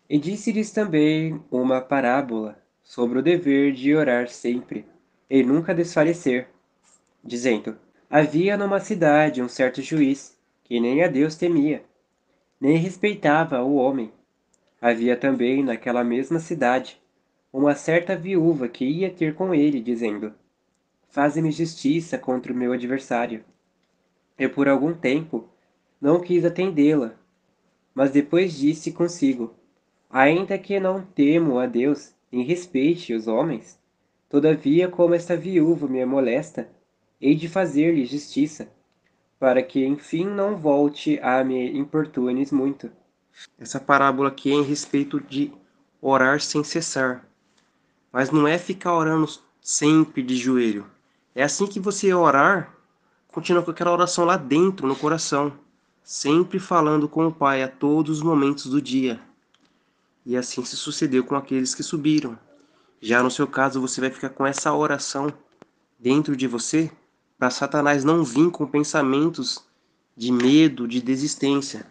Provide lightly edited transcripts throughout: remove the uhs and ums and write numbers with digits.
E disse-lhes também uma parábola sobre o dever de orar sempre, e nunca desfalecer, dizendo: Havia numa cidade um certo juiz, que nem a Deus temia, nem respeitava o homem. Havia também naquela mesma cidade uma certa viúva que ia ter com ele, dizendo: Faze-me justiça contra o meu adversário. Eu por algum tempo não quis atendê-la, mas depois disse consigo: Ainda que não temo a Deus, nem respeite os homens, todavia, como esta viúva me molesta, hei de fazer-lhe justiça, para que enfim não volte a me importunes muito. Essa parábola aqui é em respeito de orar sem cessar. Mas não é ficar orando sempre de joelho. É assim que você orar, continua com aquela oração lá dentro, no coração. Sempre falando com o Pai a todos os momentos do dia. E assim se sucedeu com aqueles que subiram. Já no seu caso, você vai ficar com essa oração dentro de você, para Satanás não vir com pensamentos de medo, de desistência,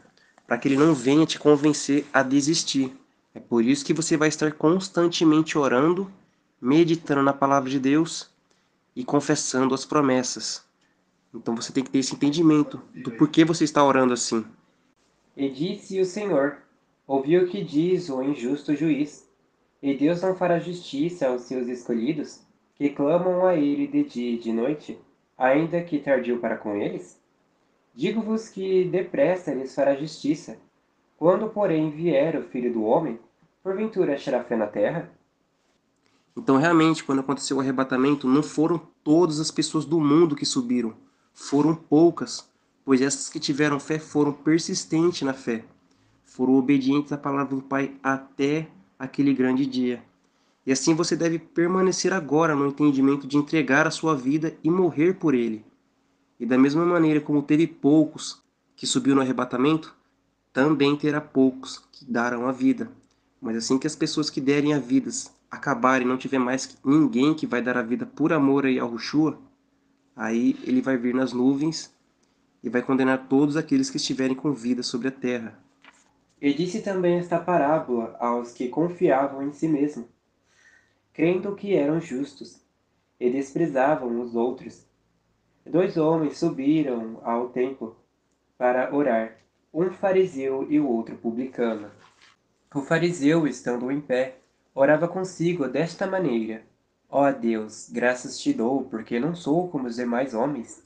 para que ele não venha te convencer a desistir. É por isso que você vai estar constantemente orando, meditando na palavra de Deus e confessando as promessas. Então você tem que ter esse entendimento do porquê você está orando assim. E disse o Senhor: Ouvi o que diz o injusto juiz. E Deus não fará justiça aos seus escolhidos, que clamam a ele de dia e de noite, ainda que tardio para com eles? Digo-vos que depressa lhes fará justiça. Quando, porém, vier o Filho do Homem, porventura achará fé na terra? Então, realmente, quando aconteceu o arrebatamento, não foram todas as pessoas do mundo que subiram, foram poucas, pois essas que tiveram fé foram persistentes na fé, foram obedientes à palavra do Pai até aquele grande dia. E assim você deve permanecer agora no entendimento de entregar a sua vida e morrer por ele. E da mesma maneira como teve poucos que subiu no arrebatamento, também terá poucos que darão a vida. Mas assim que as pessoas que derem a vida acabarem e não tiver mais ninguém que vai dar a vida por amor a Yahushua, aí ele vai vir nas nuvens e vai condenar todos aqueles que estiverem com vida sobre a terra. E disse também esta parábola aos que confiavam em si mesmo, crendo que eram justos, e desprezavam os outros. Dois homens subiram ao templo para orar, um fariseu e o outro publicano. O fariseu, estando em pé, orava consigo desta maneira: Ó Deus, graças te dou, porque não sou como os demais homens,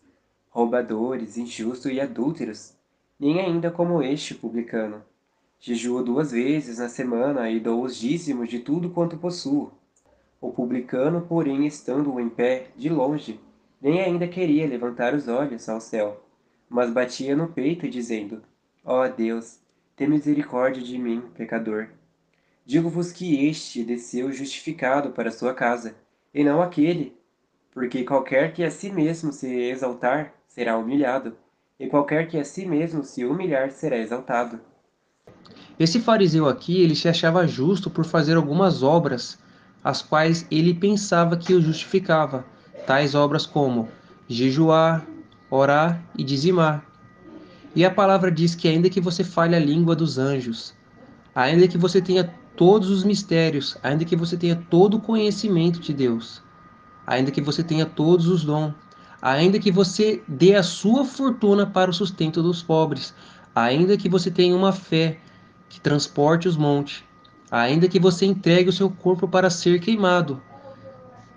roubadores, injustos e adúlteros, nem ainda como este publicano. Jejuo 2 vezes na semana e dou os dízimos de tudo quanto possuo. O publicano, porém, estando em pé, de longe, nem ainda queria levantar os olhos ao céu, mas batia no peito, dizendo: Ó Deus, tem misericórdia de mim, pecador. Digo-vos que este desceu justificado para sua casa, e não aquele, porque qualquer que a si mesmo se exaltar será humilhado, e qualquer que a si mesmo se humilhar será exaltado. Esse fariseu aqui, ele se achava justo por fazer algumas obras, as quais ele pensava que o justificava, tais obras como jejuar, orar e dizimar. E a palavra diz que ainda que você fale a língua dos anjos, ainda que você tenha todos os mistérios, ainda que você tenha todo o conhecimento de Deus, ainda que você tenha todos os dons, ainda que você dê a sua fortuna para o sustento dos pobres, ainda que você tenha uma fé que transporte os montes, ainda que você entregue o seu corpo para ser queimado,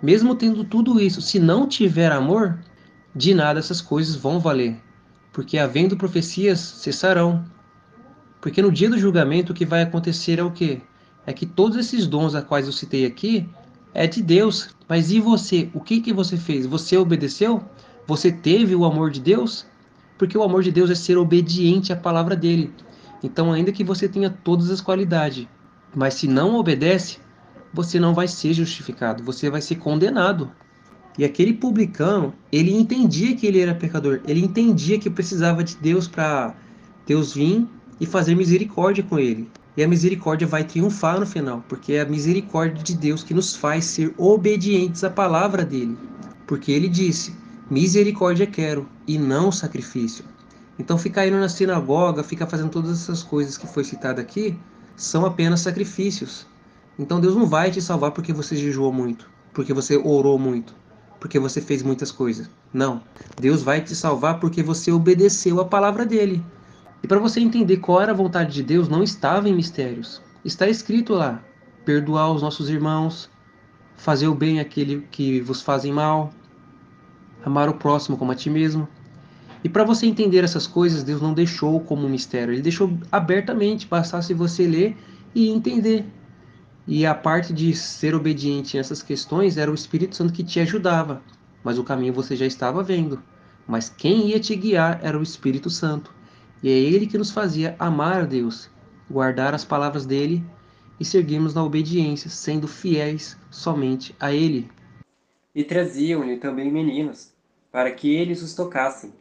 mesmo tendo tudo isso, se não tiver amor, de nada essas coisas vão valer, porque havendo profecias cessarão. Porque no dia do julgamento o que vai acontecer é o quê? É que todos esses dons a quais eu citei aqui é de Deus. Mas e você? O que que você fez? Você obedeceu? Você teve o amor de Deus? Porque o amor de Deus é ser obediente à palavra dele. Então, ainda que você tenha todas as qualidades, mas se não obedece, você não vai ser justificado, você vai ser condenado. E aquele publicano, ele entendia que ele era pecador, ele entendia que precisava de Deus para Deus vir e fazer misericórdia com ele. E a misericórdia vai triunfar no final, porque é a misericórdia de Deus que nos faz ser obedientes à palavra dele. Porque ele disse: misericórdia quero e não sacrifício. Então ficar indo na sinagoga, ficar fazendo todas essas coisas que foi citado aqui, são apenas sacrifícios. Então Deus não vai te salvar porque você jejuou muito, porque você orou muito, porque você fez muitas coisas. Não. Deus vai te salvar porque você obedeceu a palavra dele. E para você entender qual era a vontade de Deus, não estava em mistérios. Está escrito lá: perdoar os nossos irmãos, fazer o bem àquele que vos fazem mal, amar o próximo como a ti mesmo. E para você entender essas coisas, Deus não deixou como um mistério, ele deixou abertamente, bastasse você ler e entender. E a parte de ser obediente nessas questões era o Espírito Santo que te ajudava, mas o caminho você já estava vendo. Mas quem ia te guiar era o Espírito Santo. E é ele que nos fazia amar a Deus, guardar as palavras dele e seguirmos na obediência, sendo fiéis somente a ele. E traziam-lhe também meninos, para que eles os tocassem.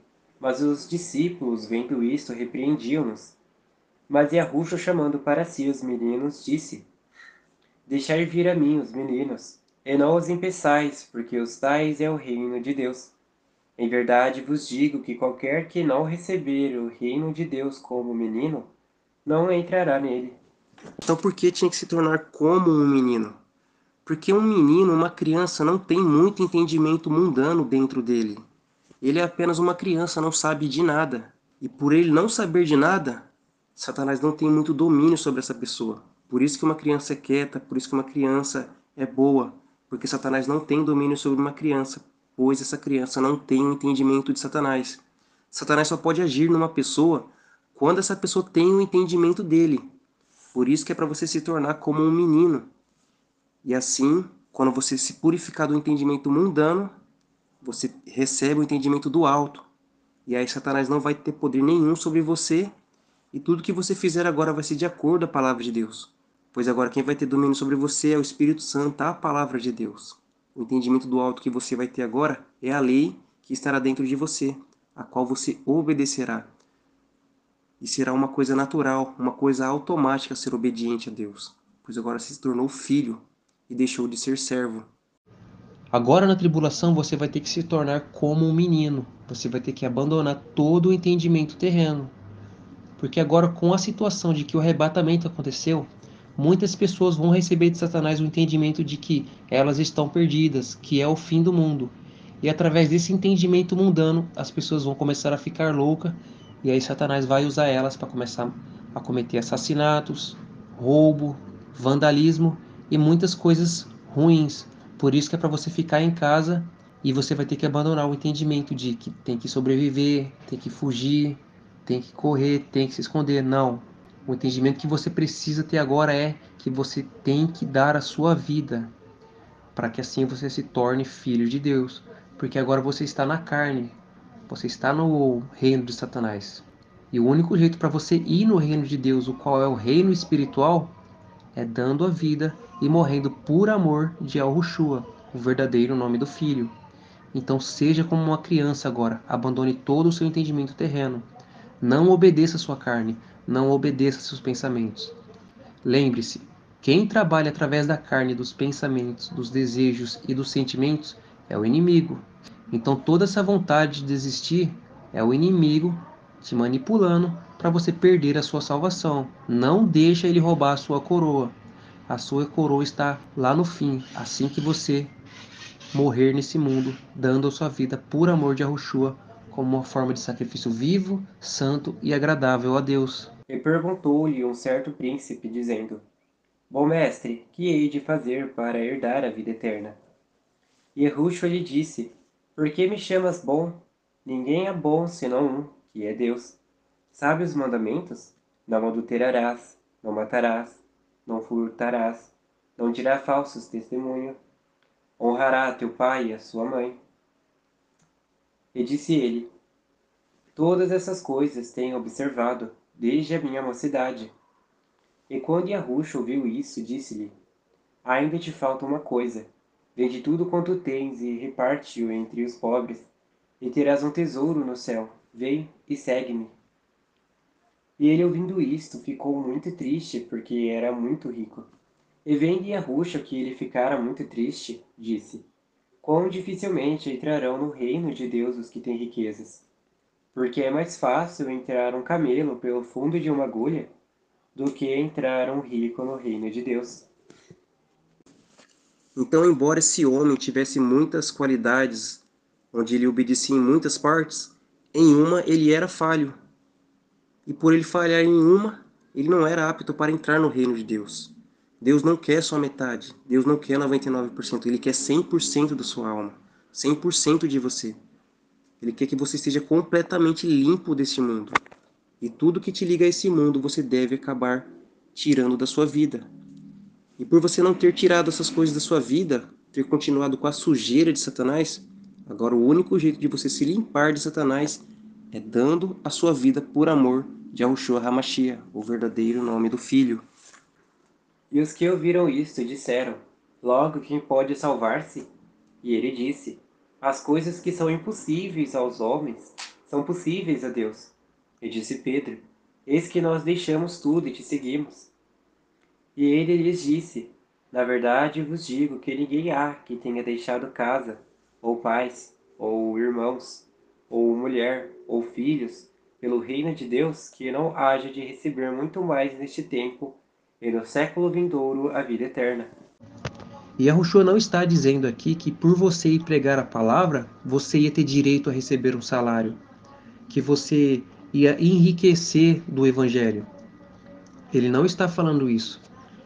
Mas os discípulos, vendo isto, repreendiam-nos. Mas Yahushua, chamando para si os meninos, disse: Deixai vir a mim os meninos, e não os impeçais, porque os tais é o reino de Deus. Em verdade vos digo que qualquer que não receber o reino de Deus como menino, não entrará nele. Então por que tinha que se tornar como um menino? Porque um menino, uma criança, não tem muito entendimento mundano dentro dele. Ele é apenas uma criança, não sabe de nada. E por ele não saber de nada, Satanás não tem muito domínio sobre essa pessoa. Por isso que uma criança é quieta, por isso que uma criança é boa. Porque Satanás não tem domínio sobre uma criança, pois essa criança não tem o entendimento de Satanás. Satanás só pode agir numa pessoa quando essa pessoa tem o entendimento dele. Por isso que é para você se tornar como um menino. E assim, quando você se purificar do entendimento mundano, você recebe o entendimento do alto. E aí Satanás não vai ter poder nenhum sobre você, e tudo que você fizer agora vai ser de acordo com a palavra de Deus. Pois agora quem vai ter domínio sobre você é o Espírito Santo, a palavra de Deus. O entendimento do alto que você vai ter agora é a lei que estará dentro de você, a qual você obedecerá. E será uma coisa natural, uma coisa automática ser obediente a Deus, pois agora se tornou filho e deixou de ser servo. Agora na tribulação você vai ter que se tornar como um menino. Você vai ter que abandonar todo o entendimento terreno. Porque agora, com a situação de que o arrebatamento aconteceu, muitas pessoas vão receber de Satanás o entendimento de que elas estão perdidas, que é o fim do mundo. E através desse entendimento mundano, as pessoas vão começar a ficar loucas, e aí Satanás vai usar elas para começar a cometer assassinatos, roubo, vandalismo e muitas coisas ruins. Por isso que é para você ficar em casa e você vai ter que abandonar o entendimento de que tem que sobreviver, tem que fugir, tem que correr, tem que se esconder. Não. O entendimento que você precisa ter agora é que você tem que dar a sua vida para que assim você se torne filho de Deus. Porque agora você está na carne, você está no reino de Satanás. E o único jeito para você ir no reino de Deus, o qual é o reino espiritual, é dando a vida e morrendo por amor de Yahushua, o verdadeiro nome do Filho. Então seja como uma criança agora, abandone todo o seu entendimento terreno. Não obedeça a sua carne, não obedeça a seus pensamentos. Lembre-se, quem trabalha através da carne, dos pensamentos, dos desejos e dos sentimentos é o inimigo. Então toda essa vontade de desistir é o inimigo te manipulando para você perder a sua salvação. Não deixa ele roubar a sua coroa. A sua coroa está lá no fim, assim que você morrer nesse mundo, dando a sua vida por amor de Yahushua, como uma forma de sacrifício vivo, santo e agradável a Deus. E perguntou-lhe um certo príncipe, dizendo: Bom mestre, que hei de fazer para herdar a vida eterna? E Yahushua lhe disse: Por que me chamas bom? Ninguém é bom senão um, que é Deus. Sabe os mandamentos? Não adulterarás, não matarás, não furtarás, não dirá falsos testemunhos, honrará teu pai e a sua mãe. E disse ele: Todas essas coisas tenho observado desde a minha mocidade. E quando Yahushua ouviu isso, disse-lhe: Ainda te falta uma coisa. Vende tudo quanto tens e reparte-o entre os pobres, e terás um tesouro no céu. Vem e segue-me. E ele, ouvindo isto, ficou muito triste, porque era muito rico. E vendo Yahushua que ele ficara muito triste, disse: Quão dificilmente entrarão no reino de Deus os que têm riquezas. Porque é mais fácil entrar um camelo pelo fundo de uma agulha do que entrar um rico no reino de Deus. Então, embora esse homem tivesse muitas qualidades, onde ele obedecia em muitas partes, em uma ele era falho. E por ele falhar em uma, ele não era apto para entrar no reino de Deus. Deus não quer só metade, Deus não quer 99%, Ele quer 100% da sua alma, 100% de você. Ele quer que você esteja completamente limpo desse mundo. E tudo que te liga a esse mundo, você deve acabar tirando da sua vida. E por você não ter tirado essas coisas da sua vida, ter continuado com a sujeira de Satanás, agora o único jeito de você se limpar de Satanás é dando a sua vida por amor de Yahushua HaMashiach, o verdadeiro nome do Filho. E os que ouviram isto disseram: Logo, quem pode salvar-se? E ele disse: As coisas que são impossíveis aos homens são possíveis a Deus. E disse Pedro: Eis que nós deixamos tudo e te seguimos. E ele lhes disse: Na verdade vos digo que ninguém há que tenha deixado casa, ou pais, ou irmãos, ou mulher, ou filhos, pelo reino de Deus, que não haja de receber muito mais neste tempo, e no século vindouro a vida eterna. E Yahushua não está dizendo aqui que por você ir pregar a palavra, você ia ter direito a receber um salário, que você ia enriquecer do evangelho. Ele não está falando isso,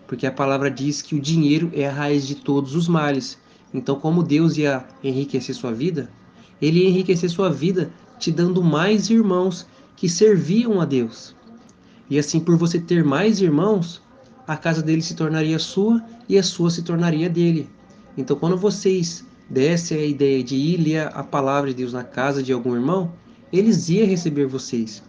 porque a palavra diz que o dinheiro é a raiz de todos os males. Então, como Deus ia enriquecer sua vida, ele ia enriquecer sua vida te dando mais irmãos que serviam a Deus. E assim, por você ter mais irmãos, a casa dele se tornaria sua e a sua se tornaria dele. Então, quando vocês dessem a ideia de ir ler a palavra de Deus na casa de algum irmão, eles iam receber vocês.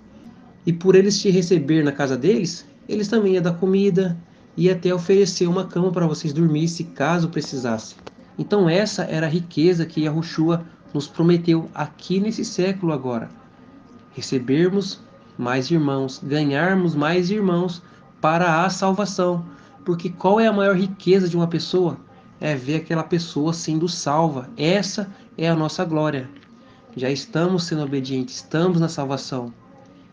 E por eles te receber na casa deles, eles também iam dar comida e até oferecer uma cama para vocês dormir se caso precisasse. Então essa era a riqueza que Yahushua nos prometeu aqui nesse século agora. Recebermos mais irmãos, ganharmos mais irmãos para a salvação. Porque qual é a maior riqueza de uma pessoa? É ver aquela pessoa sendo salva. Essa é a nossa glória. Já estamos sendo obedientes, estamos na salvação.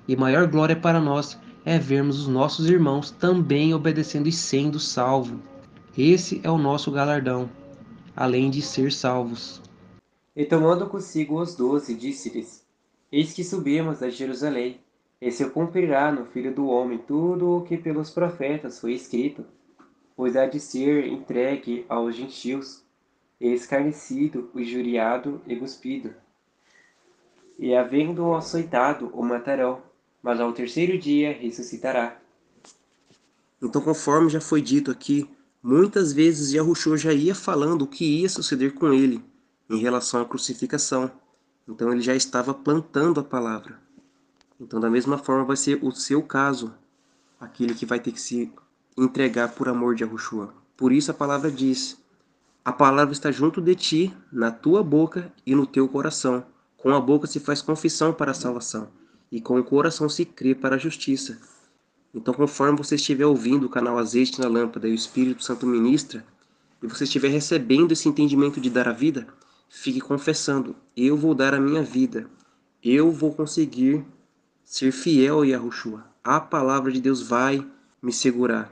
E maior glória para nós é vermos os nossos irmãos também obedecendo e sendo salvos. Esse é o nosso galardão, além de ser salvos. E tomando consigo os 12, disse-lhes: Eis que subimos a Jerusalém, e se cumprirá no Filho do Homem tudo o que pelos profetas foi escrito, pois há de ser entregue aos gentios, e escarnecido, injuriado e cuspido. E havendo-o açoitado, o matarão, mas ao terceiro dia ressuscitará. Então, conforme já foi dito aqui, muitas vezes Yahushua já ia falando o que ia suceder com ele em relação à crucificação. Então ele já estava plantando a palavra. Então, da mesma forma, vai ser o seu caso, aquele que vai ter que se entregar por amor de Yahushua. Por isso a palavra diz: a palavra está junto de ti, na tua boca e no teu coração. Com a boca se faz confissão para a salvação, e com o coração se crê para a justiça. Então, conforme você estiver ouvindo o canal Azeite na Lâmpada e o Espírito Santo ministra, e você estiver recebendo esse entendimento de dar a vida, fique confessando: eu vou dar a minha vida, eu vou conseguir ser fiel a Yahushua. A palavra de Deus vai me segurar.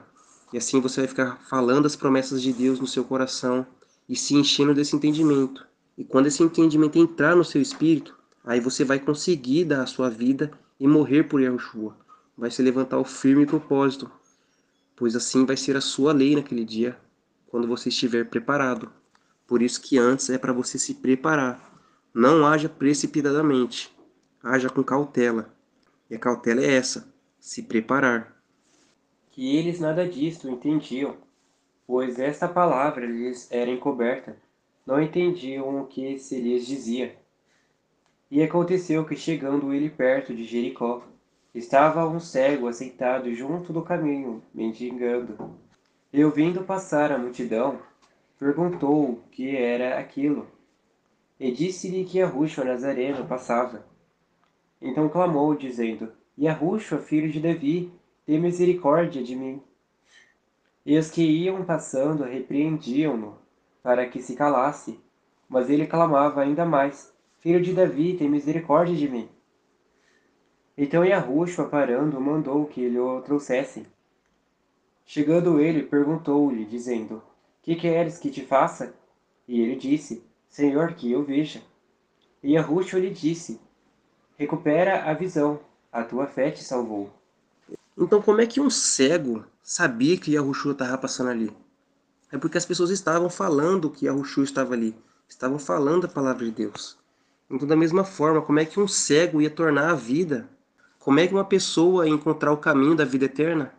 E assim você vai ficar falando as promessas de Deus no seu coração e se enchendo desse entendimento. E quando esse entendimento entrar no seu espírito, aí você vai conseguir dar a sua vida e morrer por Yahushua. Vai se levantar o firme propósito, pois assim vai ser a sua lei naquele dia, quando você estiver preparado. Por isso que antes é para você se preparar. Não haja precipitadamente, haja com cautela. E a cautela é essa: se preparar. Que eles nada disto entendiam, pois esta palavra lhes era encoberta, não entendiam o que se lhes dizia. E aconteceu que, chegando ele perto de Jericó, estava um cego assentado junto do caminho, mendigando. E ouvindo passar a multidão, perguntou o que era aquilo. E disse-lhe que Yahushua Nazareno passava. Então clamou, dizendo: Yahushua, filho de Davi, tem misericórdia de mim. E os que iam passando repreendiam-no, para que se calasse. Mas ele clamava ainda mais: Filho de Davi, tem misericórdia de mim. Então Yahushua, parando, mandou que lhe o trouxessem. Chegando ele, perguntou-lhe, dizendo: Que queres que te faça? E ele disse: Senhor, que eu veja. E Yahushua lhe disse: Recupera a visão, a tua fé te salvou. Então como é que um cego sabia que Yahushua estava passando ali? É porque as pessoas estavam falando que Yahushua estava ali. Estavam falando a palavra de Deus. Então, da mesma forma, como é que um cego ia tornar a vida? Como é que uma pessoa ia encontrar o caminho da vida eterna?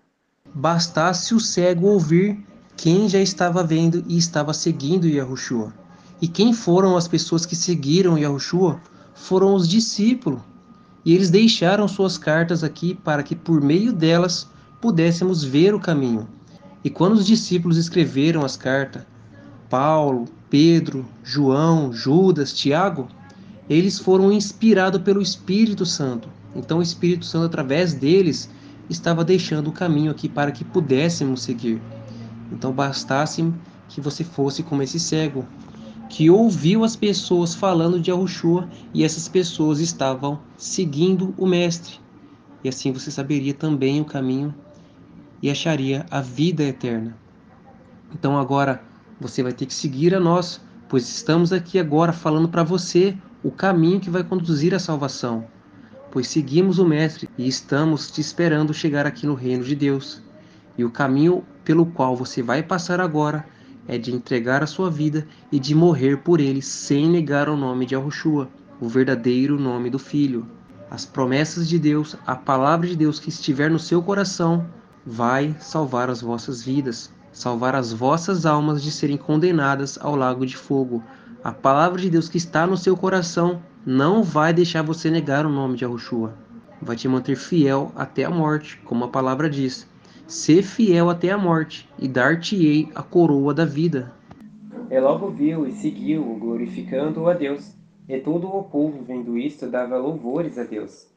Bastasse o cego ouvir quem já estava vendo e estava seguindo Yahushua. E quem foram as pessoas que seguiram Yahushua? Foram os discípulos. E eles deixaram suas cartas aqui para que por meio delas pudéssemos ver o caminho. E quando os discípulos escreveram as cartas, Paulo, Pedro, João, Judas, Tiago, eles foram inspirados pelo Espírito Santo. Então o Espírito Santo, através deles, estava deixando o caminho aqui para que pudéssemos seguir. Então bastasse que você fosse como esse cego, que ouviu as pessoas falando de Yahushua e essas pessoas estavam seguindo o Mestre. E assim você saberia também o caminho e acharia a vida eterna. Então agora você vai ter que seguir a nós, pois estamos aqui agora falando para você o caminho que vai conduzir à salvação. Pois seguimos o Mestre e estamos te esperando chegar aqui no reino de Deus. E o caminho pelo qual você vai passar agora é de entregar a sua vida e de morrer por ele sem negar o nome de Yahushua, o verdadeiro nome do Filho. As promessas de Deus, a palavra de Deus que estiver no seu coração, vai salvar as vossas vidas, salvar as vossas almas de serem condenadas ao lago de fogo. A palavra de Deus que está no seu coração não vai deixar você negar o nome de Yahushua. Vai te manter fiel até a morte, como a palavra diz. Sê fiel até a morte, e dar-te-ei a coroa da vida. E logo viu e seguiu-o, glorificando a Deus. E todo o povo, vendo isto, dava louvores a Deus.